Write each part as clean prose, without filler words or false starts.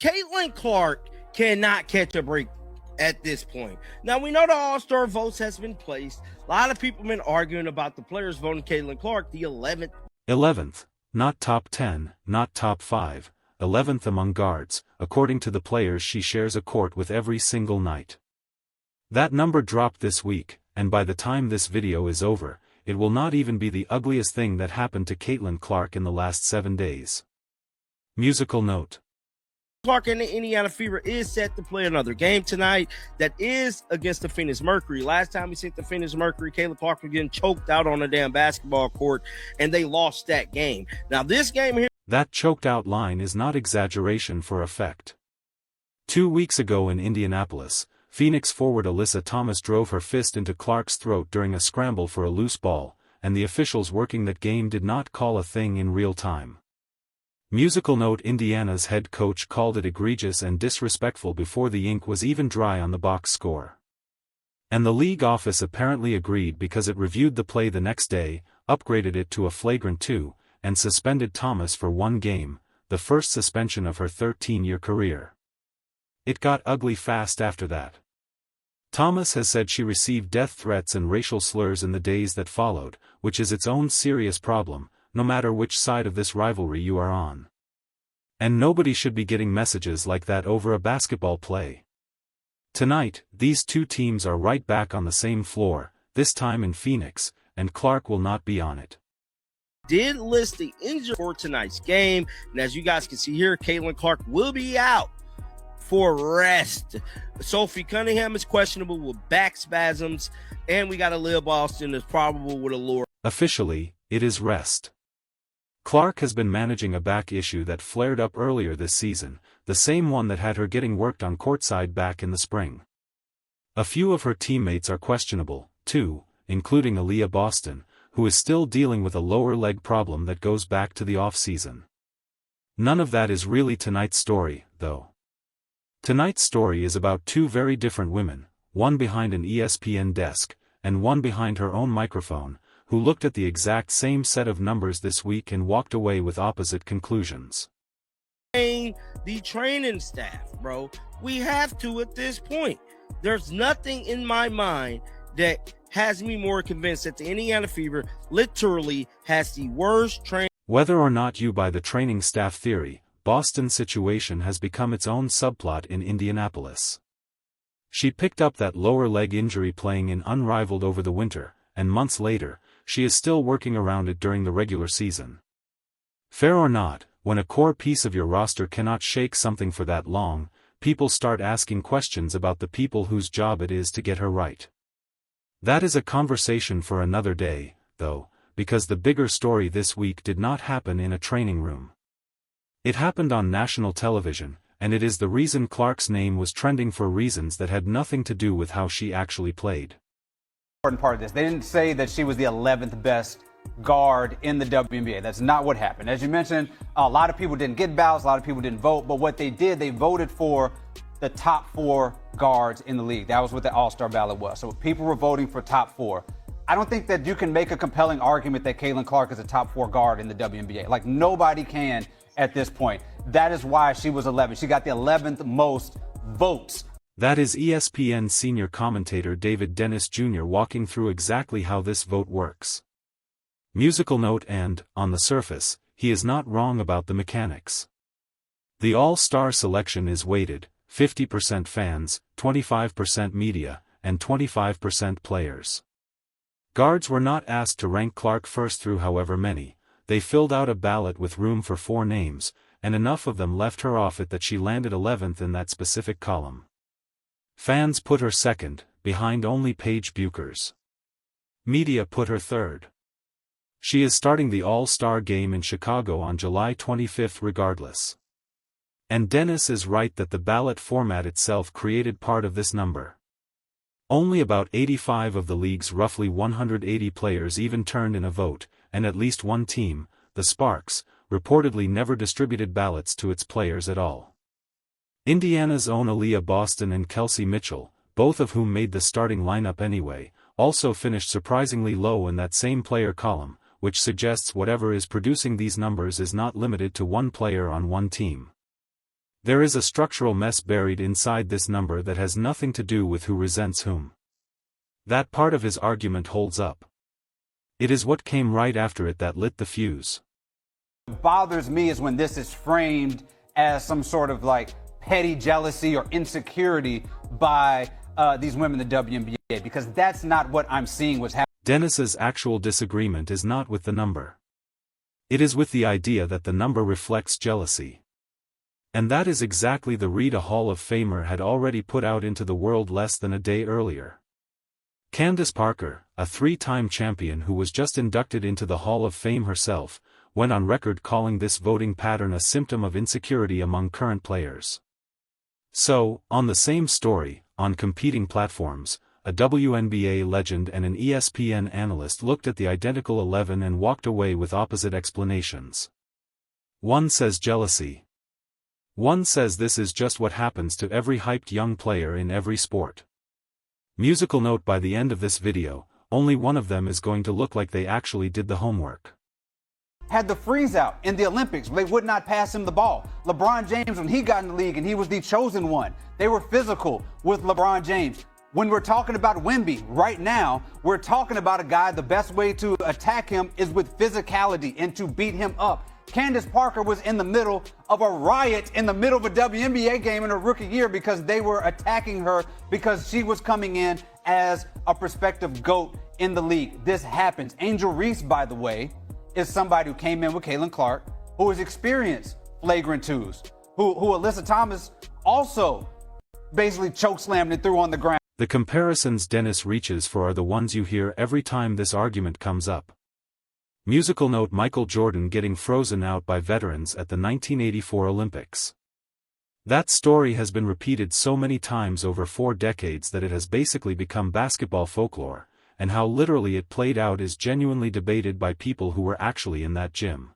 Caitlin Clark cannot catch a break at this point. Now, we know the All-Star votes has been placed. A lot of people have been arguing about the players voting Caitlin Clark, the 11th. 11th, not top 10, not top 5, 11th among guards, according to the players she shares a court with every single night. That number dropped this week, and by the time this video is over, it will not even be the ugliest thing that happened to Caitlin Clark in the last 7 days. Musical note. Clark and the Indiana Fever is set to play another game tonight that is against the Phoenix Mercury. Last time we sent the Phoenix Mercury, Caitlin Clark was getting choked out on a damn basketball court, and they lost that game. Now this game here... That choked out line is not exaggeration for effect. 2 weeks ago in Indianapolis, Phoenix forward Alyssa Thomas drove her fist into Clark's throat during a scramble for a loose ball, and the officials working that game did not call a thing in real time. Musical note. Indiana's head coach called it egregious and disrespectful before the ink was even dry on the box score. And the league office apparently agreed because it reviewed the play the next day, upgraded it to a flagrant 2, and suspended Thomas for 1 game, the first suspension of her 13-year career. It got ugly fast after that. Thomas has said she received death threats and racial slurs in the days that followed, which is its own serious problem, no matter which side of this rivalry you are on. And nobody should be getting messages like that over a basketball play. Tonight, these two teams are right back on the same floor, this time in Phoenix, and Clark will not be on it. Did list the injury for tonight's game, and as you guys can see here, Caitlin Clark will be out for rest. Sophie Cunningham is questionable with back spasms, and we got Aliyah Boston is probable with a lower. Officially, it is rest. Clark has been managing a back issue that flared up earlier this season, the same one that had her getting worked on courtside back in the spring. A few of her teammates are questionable, too, including Aliyah Boston, who is still dealing with a lower leg problem that goes back to the off-season. None of that is really tonight's story, though. Tonight's story is about 2 very different women, one behind an ESPN desk, and one behind her own microphone, who looked at the exact same set of numbers this week and walked away with opposite conclusions. The training staff, bro. We have to at this point. There's nothing in my mind that has me more convinced that the Indiana Fever literally has the worst training. Whether or not you buy the training staff theory, Boston's situation has become its own subplot in Indianapolis. She picked up that lower leg injury playing in unrivaled over the winter, and months later, she is still working around it during the regular season. Fair or not, when a core piece of your roster cannot shake something for that long, people start asking questions about the people whose job it is to get her right. That is a conversation for another day, though, because the bigger story this week did not happen in a training room. It happened on national television, and it is the reason Clark's name was trending for reasons that had nothing to do with how she actually played. Important part of this. They didn't say that she was the 11th best guard in the WNBA. That's not what happened. As you mentioned, a lot of people didn't get ballots, a lot of people didn't vote, but what they did, they voted for the top 4 guards in the league. That was what the All-Star ballot was. So people were voting for top 4. I don't think that you can make a compelling argument that Caitlin Clark is a top 4 guard in the WNBA. Like, nobody can at this point. That is why she was 11. She got the 11th most votes. That is ESPN senior commentator David Dennis Jr. walking through exactly how this vote works. Musical note. And, on the surface, he is not wrong about the mechanics. The All-Star selection is weighted, 50% fans, 25% media, and 25% players. Guards were not asked to rank Clark first through however many. They filled out a ballot with room for 4 names, and enough of them left her off it that she landed 11th in that specific column. Fans put her second, behind only Paige Bueckers. Media put her third. She is starting the All-Star game in Chicago on July 25 regardless. And Dennis is right that the ballot format itself created part of this number. Only about 85 of the league's roughly 180 players even turned in a vote, and at least one team, the Sparks, reportedly never distributed ballots to its players at all. Indiana's own Aliyah Boston and Kelsey Mitchell, both of whom made the starting lineup anyway, also finished surprisingly low in that same player column, which suggests whatever is producing these numbers is not limited to one player on one team. There is a structural mess buried inside this number that has nothing to do with who resents whom. That part of his argument holds up. It is what came right after it that lit the fuse. What bothers me is when this is framed as some sort of like petty jealousy or insecurity by these women in the WNBA, because that's not what I'm seeing was happening. Dennis's actual disagreement is not with the number. It is with the idea that the number reflects jealousy. And that is exactly the read a Hall of Famer had already put out into the world less than a day earlier. Candace Parker, a three-time champion who was just inducted into the Hall of Fame herself, went on record calling this voting pattern a symptom of insecurity among current players. So, on the same story, on competing platforms, a WNBA legend and an ESPN analyst looked at the identical 11 and walked away with opposite explanations. One says jealousy. One says this is just what happens to every hyped young player in every sport. Musical note: by the end of this video, only one of them is going to look like they actually did the homework. Had the freeze out in the Olympics, they would not pass him the ball. LeBron James, when he got in the league and he was the chosen one, they were physical with LeBron James. When we're talking about Wemby right now, we're talking about a guy, the best way to attack him is with physicality and to beat him up. Candace Parker was in the middle of a riot in the middle of a WNBA game in her rookie year because they were attacking her because she was coming in as a prospective GOAT in the league. This happens. Angel Reese, by the way, is somebody who came in with Caitlin Clark, who has experienced flagrant twos, who Alyssa Thomas also basically chokeslammed and threw on the ground. The comparisons Dennis reaches for are the ones you hear every time this argument comes up. Musical note: Michael Jordan getting frozen out by veterans at the 1984 Olympics. That story has been repeated so many times over 4 decades that it has basically become basketball folklore, and how literally it played out is genuinely debated by people who were actually in that gym.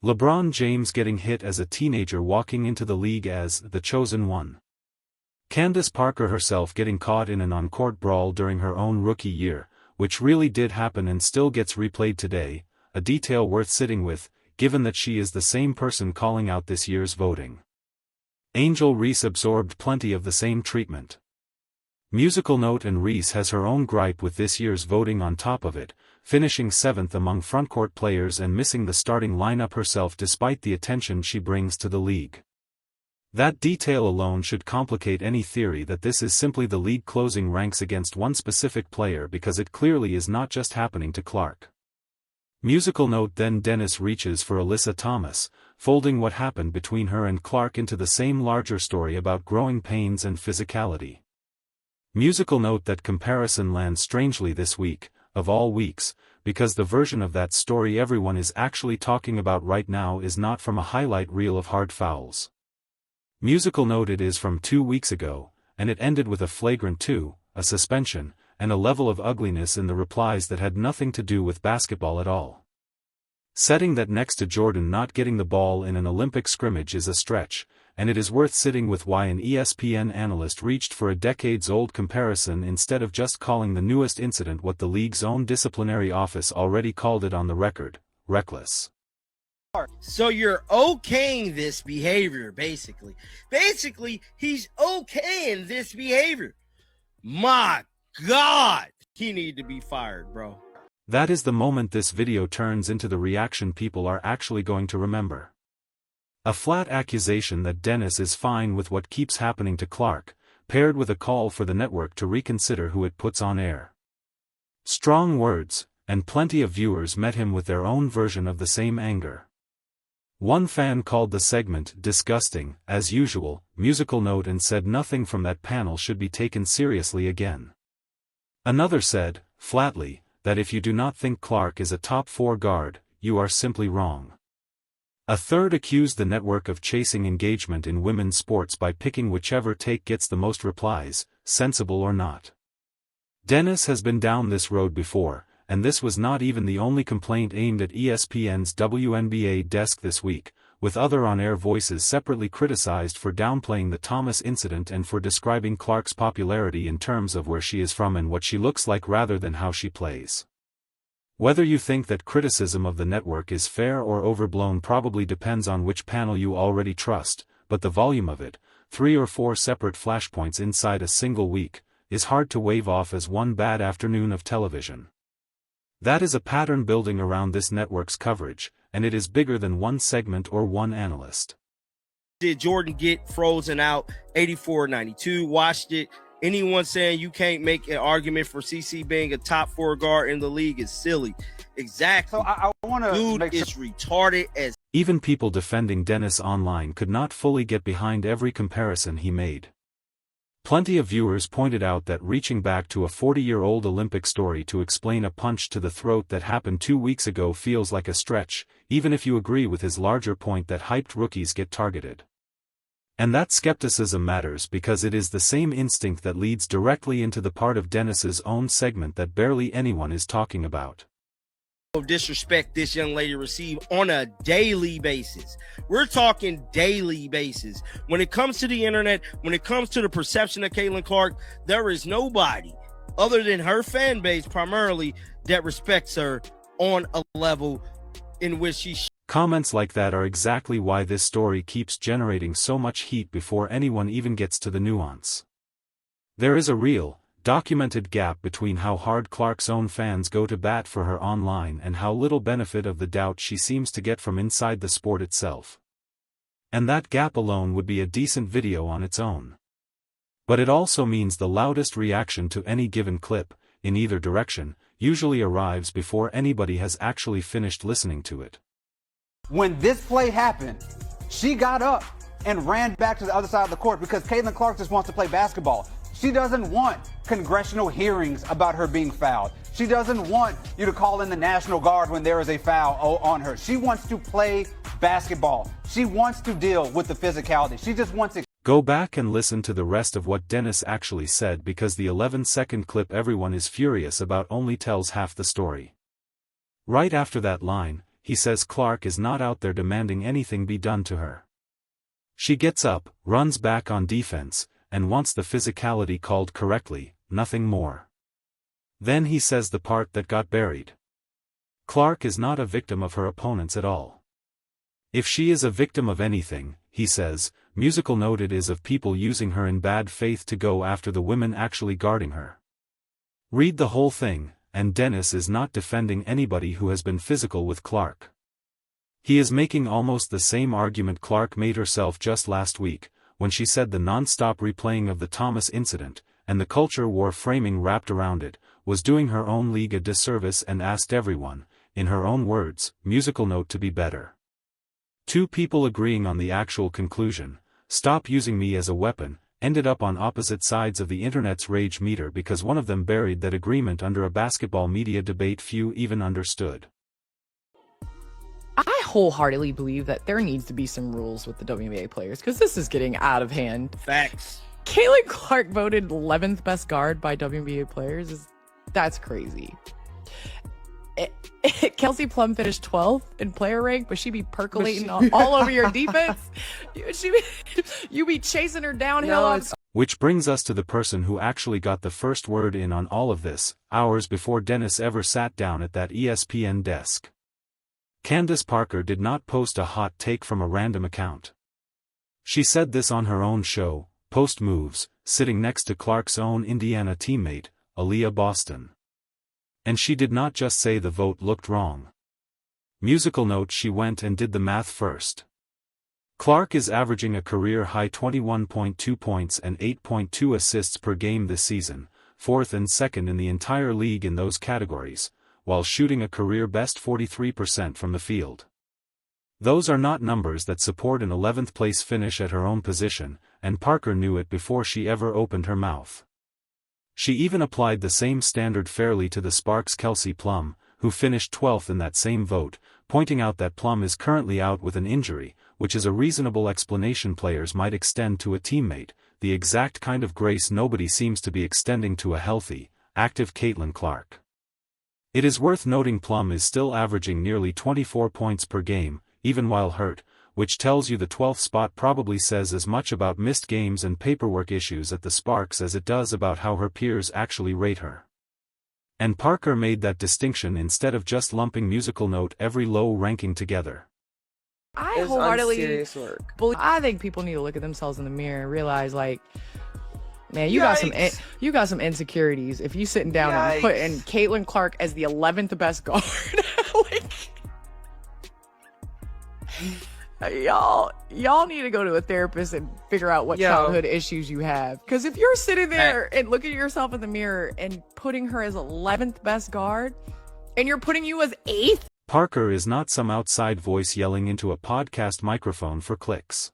LeBron James getting hit as a teenager walking into the league as the chosen one. Candace Parker herself getting caught in an on-court brawl during her own rookie year, which really did happen and still gets replayed today, a detail worth sitting with, given that she is the same person calling out this year's voting. Angel Reese absorbed plenty of the same treatment. Musical note: and Reese has her own gripe with this year's voting on top of it, finishing 7th among frontcourt players and missing the starting lineup herself despite the attention she brings to the league. That detail alone should complicate any theory that this is simply the league closing ranks against one specific player, because it clearly is not just happening to Clark. Musical note: then Dennis reaches for Alyssa Thomas, folding what happened between her and Clark into the same larger story about growing pains and physicality. Musical note: that comparison lands strangely this week, of all weeks, because the version of that story everyone is actually talking about right now is not from a highlight reel of hard fouls. Musical note: it is from 2 weeks ago, and it ended with a flagrant 2, a suspension, and a level of ugliness in the replies that had nothing to do with basketball at all. Setting that next to Jordan not getting the ball in an Olympic scrimmage is a stretch, and it is worth sitting with why an ESPN analyst reached for a decades-old comparison instead of just calling the newest incident what the league's own disciplinary office already called it on the record: reckless. So you're okaying this behavior, basically. Basically, he's okaying this behavior. My God, he need to be fired, bro. That is the moment this video turns into the reaction people are actually going to remember. A flat accusation that Dennis is fine with what keeps happening to Clark, paired with a call for the network to reconsider who it puts on air. Strong words, and plenty of viewers met him with their own version of the same anger. One fan called the segment disgusting, as usual, musical note, and said nothing from that panel should be taken seriously again. Another said, flatly, that if you do not think Clark is a top 4 guard, you are simply wrong. A third accused the network of chasing engagement in women's sports by picking whichever take gets the most replies, sensible or not. Dennis has been down this road before, and this was not even the only complaint aimed at ESPN's WNBA desk this week, with other on-air voices separately criticized for downplaying the Thomas incident and for describing Clark's popularity in terms of where she is from and what she looks like rather than how she plays. Whether you think that criticism of the network is fair or overblown probably depends on which panel you already trust, but the volume of it, 3 or 4 separate flashpoints inside a single week, is hard to wave off as one bad afternoon of television. That is a pattern building around this network's coverage, and it is bigger than one segment or one analyst. Did Jordan get frozen out 84-92? Watched it. Anyone saying you can't make an argument for CC being a top 4 guard in the league is silly. Exactly. So I want to Dude is retarded as. Even people defending Dennis online could not fully get behind every comparison he made. Plenty of viewers pointed out that reaching back to a 40-year-old Olympic story to explain a punch to the throat that happened 2 weeks ago feels like a stretch, even if you agree with his larger point that hyped rookies get targeted. And that skepticism matters because it is the same instinct that leads directly into the part of Dennis's own segment that barely anyone is talking about. Of disrespect this young lady received on a daily basis. We're talking daily basis. When it comes to the internet, when it comes to the perception of Caitlin Clark, there is nobody other than her fan base primarily that respects her on a level in which she. Comments like that are exactly why this story keeps generating so much heat before anyone even gets to the nuance. There is a real, documented gap between how hard Clark's own fans go to bat for her online and how little benefit of the doubt she seems to get from inside the sport itself. And that gap alone would be a decent video on its own. But it also means the loudest reaction to any given clip, in either direction, usually arrives before anybody has actually finished listening to it. When this play happened, she got up and ran back to the other side of the court because Caitlin Clark just wants to play basketball. She doesn't want congressional hearings about her being fouled. She doesn't want you to call in the National Guard when there is a foul on her. She wants to play basketball. She wants to deal with the physicality. She just wants to. Go back and listen to the rest of what Dennis actually said because the 11-second clip everyone is furious about only tells half the story. Right after that line, he says Clark is not out there demanding anything be done to her. She gets up, runs back on defense, and wants the physicality called correctly, nothing more. Then he says the part that got buried. Clark is not a victim of her opponents at all. If she is a victim of anything, he says, musical note it is of people using her in bad faith to go after the women actually guarding her. Read the whole thing, and Dennis is not defending anybody who has been physical with Clark. He is making almost the same argument Clark made herself just last week, when she said the non-stop replaying of the Thomas incident, and the culture war framing wrapped around it, was doing her own league a disservice and asked everyone, in her own words, musical note to be better. Two people agreeing on the actual conclusion, stop using me as a weapon, ended up on opposite sides of the internet's rage meter because one of them buried that agreement under a basketball media debate few even understood. I wholeheartedly believe that there needs to be some rules with the WNBA players because this is getting out of hand. Facts. Caitlin Clark voted 11th best guard by WNBA players. That's crazy. Kelsey Plum finished 12th in player rank, but she be percolating all over your defense. You be chasing her downhill. Which brings us to the person who actually got the first word in on all of this, hours before Dennis ever sat down at that ESPN desk. Candace Parker did not post a hot take from a random account. She said this on her own show, Post Moves, sitting next to Clark's own Indiana teammate, Aliyah Boston. And she did not just say the vote looked wrong. Musical note, she went and did the math first. Clark is averaging a career-high 21.2 points and 8.2 assists per game this season, 4th and 2nd in the entire league in those categories, while shooting a career-best 43% from the field. Those are not numbers that support an 11th place finish at her own position, and Parker knew it before she ever opened her mouth. She even applied the same standard fairly to the Sparks' Kelsey Plum, who finished 12th in that same vote, pointing out that Plum is currently out with an injury, which is a reasonable explanation players might extend to a teammate, the exact kind of grace nobody seems to be extending to a healthy, active Caitlin Clark. It is worth noting Plum is still averaging nearly 24 points per game, even while hurt, which tells you the 12th spot probably says as much about missed games and paperwork issues at the Sparks as it does about how her peers actually rate her. And Parker made that distinction instead of just lumping musical note every low ranking together. I It's wholeheartedly unserious work. I think people need to look at themselves in the mirror and realize, like, man, you got some insecurities if you sitting down and putting Caitlin Clark as the 11th best guard. Like, y'all need to go to a therapist and figure out what childhood issues you have. Because if you're sitting there and looking at yourself in the mirror and putting her as 11th best guard, and you're putting you as 8th. Parker is not some outside voice yelling into a podcast microphone for clicks.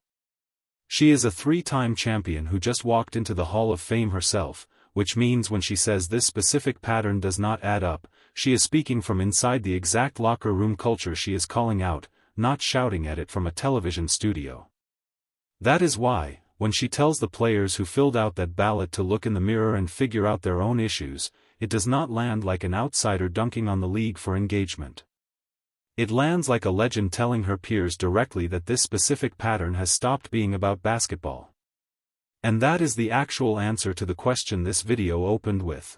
She is a 3-time champion who just walked into the Hall of Fame herself, which means when she says this specific pattern does not add up, she is speaking from inside the exact locker room culture she is calling out, not shouting at it from a television studio. That is why, when she tells the players who filled out that ballot to look in the mirror and figure out their own issues, it does not land like an outsider dunking on the league for engagement. It lands like a legend telling her peers directly that this specific pattern has stopped being about basketball. And that is the actual answer to the question this video opened with.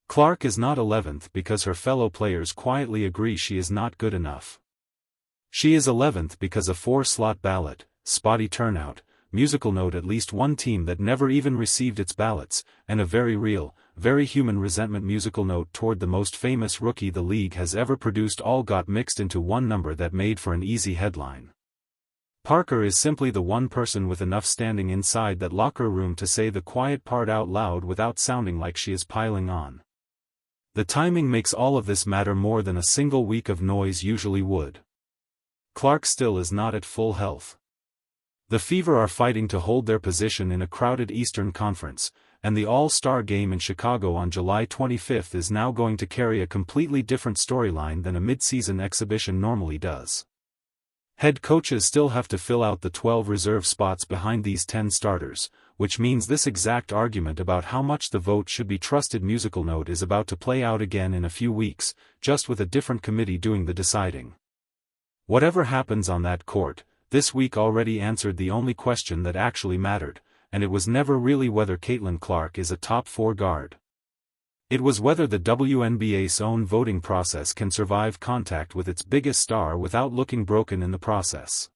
Clark is not 11th because her fellow players quietly agree she is not good enough. She is 11th because a 4-slot ballot, spotty turnout, musical note at least one team that never even received its ballots, and a very real, very human resentment musical note toward the most famous rookie the league has ever produced all got mixed into one number that made for an easy headline. Parker is simply the one person with enough standing inside that locker room to say the quiet part out loud without sounding like she is piling on. The timing makes all of this matter more than a single week of noise usually would. Clark still is not at full health. The Fever are fighting to hold their position in a crowded Eastern Conference, and the All-Star Game in Chicago on July 25th is now going to carry a completely different storyline than a mid-season exhibition normally does. Head coaches still have to fill out the 12 reserve spots behind these 10 starters, which means this exact argument about how much the vote should be trusted musical note is about to play out again in a few weeks, just with a different committee doing the deciding. Whatever happens on that court, this week already answered the only question that actually mattered, and it was never really whether Caitlin Clark is a top 4 guard. It was whether the WNBA's own voting process can survive contact with its biggest star without looking broken in the process.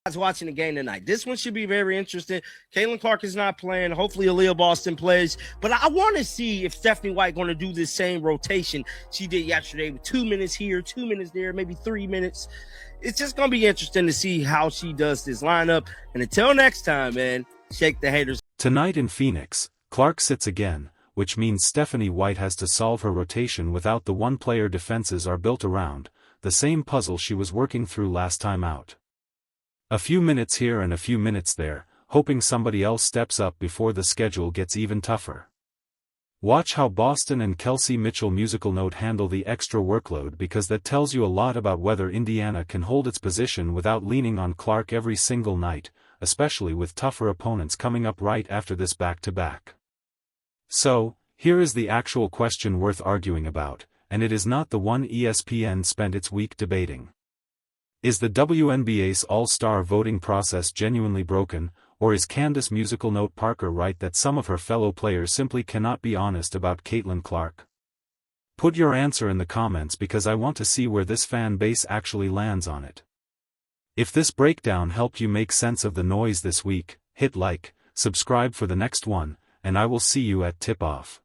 Guys watching the game tonight, this one should be very interesting. Caitlin Clark is not playing. Hopefully Aliyah Boston plays, but I want to see if Stephanie White going to do this same rotation she did yesterday with 2 minutes here, 2 minutes there, maybe 3 minutes. It's just going to be interesting to see how she does this lineup. And until next time, man, shake the haters. Tonight in Phoenix, Clark sits again, which means Stephanie White has to solve her rotation without the one-player defenses are built around, the same puzzle she was working through last time out. A few minutes here and a few minutes there, hoping somebody else steps up before the schedule gets even tougher. Watch how Boston and Kelsey Mitchell musical note handle the extra workload because that tells you a lot about whether Indiana can hold its position without leaning on Clark every single night, especially with tougher opponents coming up right after this back-to-back. So, here is the actual question worth arguing about, and it is not the one ESPN spent its week debating. Is the WNBA's all-star voting process genuinely broken, or is Candace musical note Parker right that some of her fellow players simply cannot be honest about Caitlin Clark? Put your answer in the comments because I want to see where this fan base actually lands on it. If this breakdown helped you make sense of the noise this week, hit like, subscribe for the next one, and I will see you at tip-off.